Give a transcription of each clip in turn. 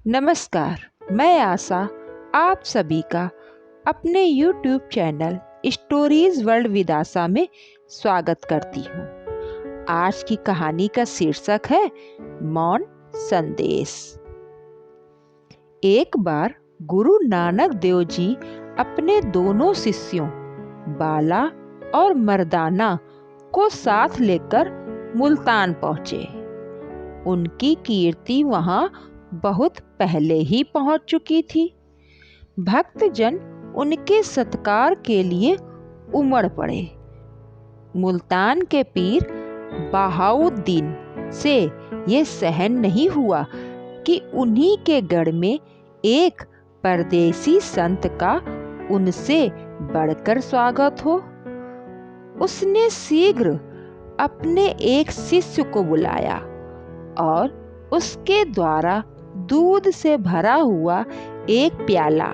नमस्कार, मैं आशा आप सभी का अपने YouTube channel stories world with Asha में स्वागत करती हूँ। आज की कहानी का शीर्षक है मौन संदेश। एक बार गुरु नानक देव जी अपने दोनों शिष्यों बाला और मर्दाना को साथ लेकर मुल्तान पहुँचे। उनकी कीर्ति वहाँ बहुत पहले ही पहुंच चुकी थी। भक्तजन उनके सत्कार के लिए उमड़ पड़े। मुल्तान के पीर बहाउद्दीन से ये सहन नहीं हुआ कि उन्हीं के गढ़ में एक परदेसी संत का उनसे बढ़कर स्वागत हो। उसने शीघ्र अपने एक शिष्य को बुलाया और उसके द्वारा दूध से भरा हुआ एक प्याला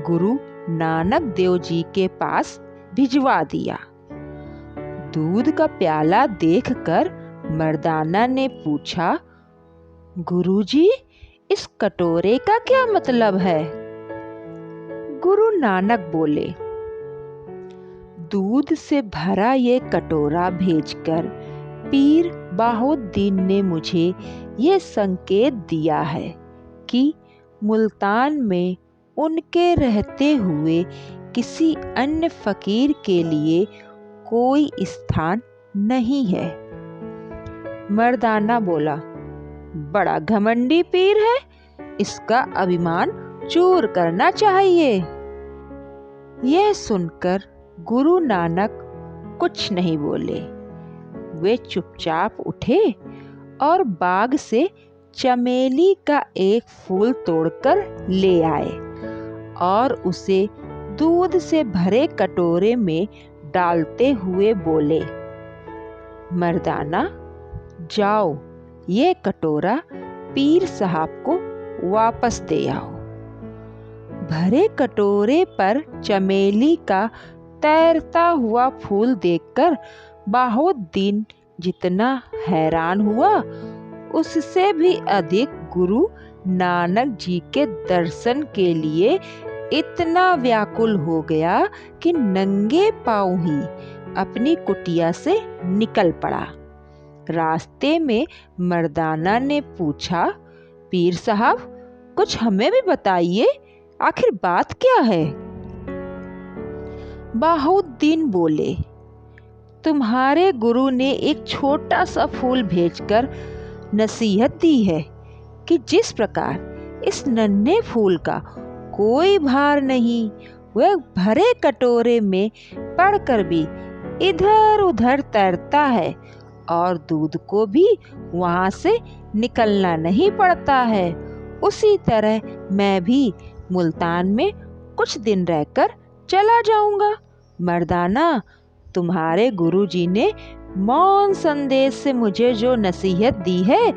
गुरु नानक देव जी के पास भिजवा दिया। दूध का प्याला देखकर मर्दाना ने पूछा, गुरुजी, इस कटोरे का क्या मतलब है? गुरु नानक बोले, दूध से भरा ये कटोरा भेजकर पीर बहाउद्दीन ने मुझे ये संकेत दिया है कि मुल्तान में उनके रहते हुए किसी अन्य फकीर के लिए कोई स्थान नहीं है। मर्दाना बोला, बड़ा घमंडी पीर है, इसका अभिमान चूर करना चाहिए। यह सुनकर गुरु नानक कुछ नहीं बोले। वे चुपचाप उठे और बाग से चमेली का एक फूल तोड़कर ले आए और उसे दूध से भरे कटोरे में डालते हुए बोले, मर्दाना, जाओ ये कटोरा पीर साहब को वापस दे आओ। भरे कटोरे पर चमेली का तैरता हुआ फूल देखकर बहाउद्दीन जितना हैरान हुआ, उससे भी अधिक गुरु नानक जी के दर्शन के लिए इतना व्याकुल हो गया कि नंगे पांव ही अपनी कुटिया से निकल पड़ा। रास्ते में मर्दाना ने पूछा, पीर साहब, कुछ हमें भी बताइए, आखिर बात क्या है? बहाउद्दीन बोले, तुम्हारे गुरु ने एक छोटा सा फूल भेजकर नसीहत दी है कि जिस प्रकार इस नन्हे फूल का कोई भार नहीं, वह भरे कटोरे में पड़कर भी इधर उधर तैरता है और दूध को भी वहां से निकलना नहीं पड़ता है, उसी तरह मैं भी मुल्तान में कुछ दिन रहकर चला जाऊंगा। मर्दाना, तुम्हारे गुरुजी ने मौन संदेश से मुझे जो नसीहत दी है,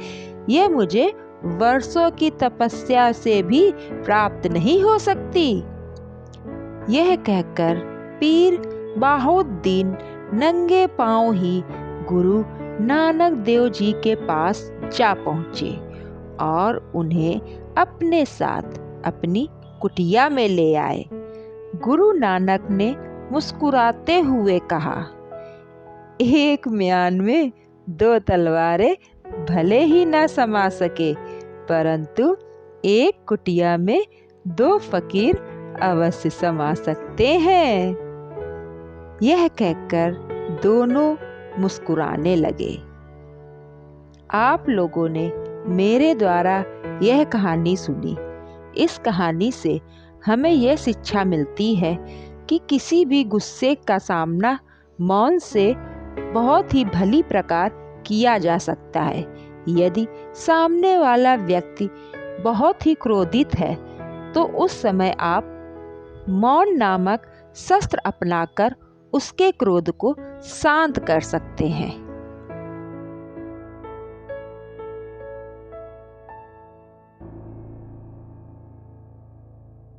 ये मुझे वर्षों की तपस्या से भी प्राप्त नहीं हो सकती। यह कहकर पीर बहाउद्दीन नंगे पांव ही गुरु नानक देव जी के पास जा पहुँचे और उन्हें अपने साथ अपनी कुटिया में ले आए। गुरु नानक ने मुस्कुराते हुए कहा, एक म्यान में दो तलवारें भले ही ना समा सके, परंतु एक कुटिया में दो फकीर अवश्य समा सकते हैं। यह कहकर दोनों मुस्कुराने लगे। आप लोगों ने मेरे द्वारा यह कहानी सुनी। इस कहानी से हमें यह शिक्षा मिलती है कि किसी भी गुस्से का सामना मौन से बहुत ही भली प्रकार किया जा सकता है। यदि सामने वाला व्यक्ति बहुत ही क्रोधित है तो उस समय आप मौन नामक शस्त्र अपनाकर उसके क्रोध को शांत कर सकते हैं।